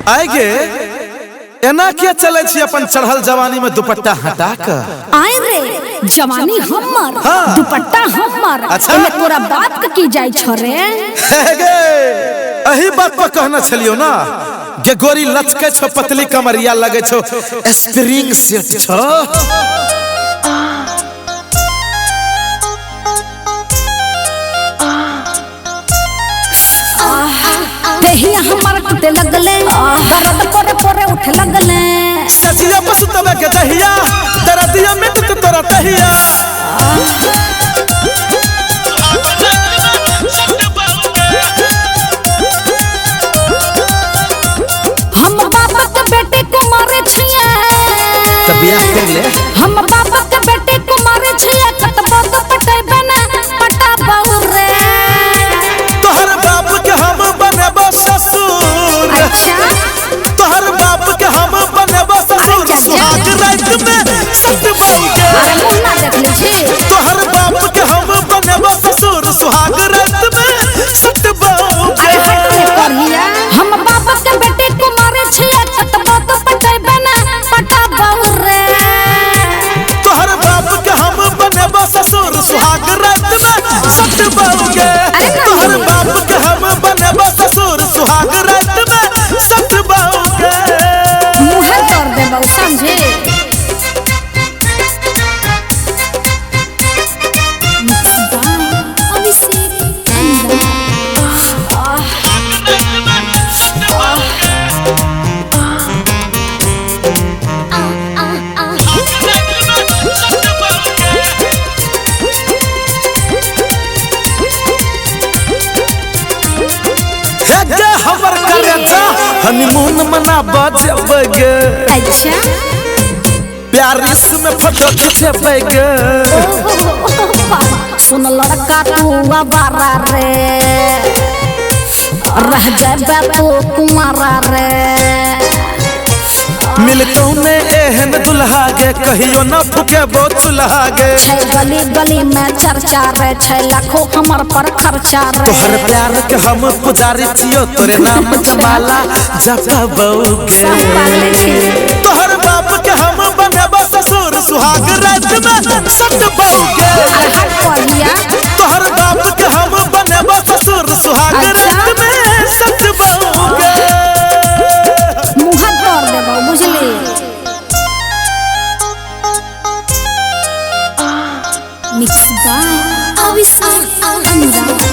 आगे एना क्या चले छी अपन चढ़ल जवानी में दुपट्टा हटा कर आए रे जवानी हमर हाँ। दुपट्टा हमर अच्छा तोरा बात के की जाय छ रे अही बात पर कहना छलियो ना जे गोरी लचके छो पतली कमरिया लगे छो स्प्रिंग सेट छो देहिया हमर टूटे लगले दर्द पोरे पोरे उठे लगले सचिया पसुतबे के दहिया दर्दिया मिट तोरा तहिया हम बाबा के बेटे को मारे छिए त बियाह कर ले हम बाबा के बेटे को मारे छिए कतबो तो पटेबे ना पटाबो रे तोहर बाप के हम बनेबो ससुर अच्छा तोहर बाप के हम बनेबो ससुर सुहाग रात में सतबौ के अरे मुंह ना देख ले छी तोहर बाप के हम बनेबो ससुर सुहाग रात में सतबौ के अरे हट रे करिया हम बाबा के बेटे को मारे छिए कतबो तो पटेबे ना पटाबो रे तोहर बाप के हम बनेबो ससुर सुहाग रात में सतबौ के तोहर बाप के हम बनेबो ससुर सुहाग रात में सतबौ के मुंह तोड़ देबो समझे हमर करेजा हनीमून मनाबा जेबगे अच्छा प्यारिस में फोटो खिंचबगे सुन लड़का तू आवारा रे रह जाबे तू कुंवारा रे मिलतौ में एहन दुल्हा गे कहियो न फुकेबो चूल्हा गे छै गली गली में चर्चा रे छै लाखों हमर पर खर्चा रे तोहर प्यार के हम पुजारी छियो तोरे नाम जमाला जपबौगे तोहर बाप के हम बनेबो ससुर सुहाग रात में सतबौगे तोहर बाप के हम बनेबो ससुर सुहाग रात में सतबौगे मुंह तोड़ देबो बुझली मिक्स बाय अविश्वास अनुराग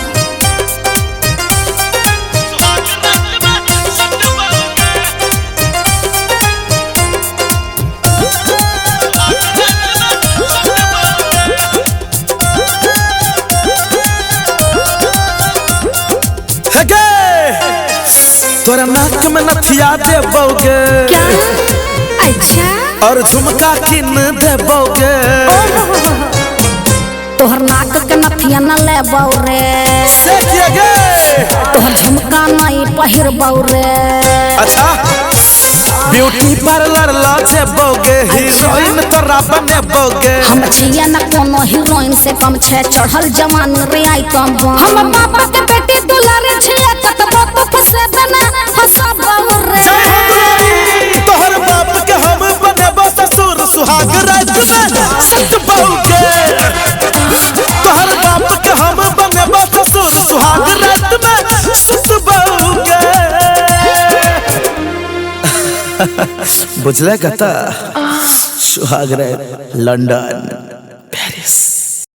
तोरा नाक में नथिया देबौगे क्या अच्छा और झुमका किन देबौगे तोहर नाक के नथिया न लेबौ रे देखिएगे तोहर झुमका नहीं पहिरबौ रे अच्छा ब्यूटी पार्लर ला जेबौगे हीरोइन तोरा बनेबौगे हम छिया न कोनो हीरोइन से कम छे चढ़ल जवान रे आइटम हम बाबा के बेटी दुलारे छिया कतबो तो फसे बना फसाबौ रे तोहर बाप के हम बनेबो ससुर सुहाग रात में सतबौगे तोहर बाप के हम बनेबो ससुर सुहाग रात में सतबौगे बुझले कता सुहाग रात लंदन पेरिस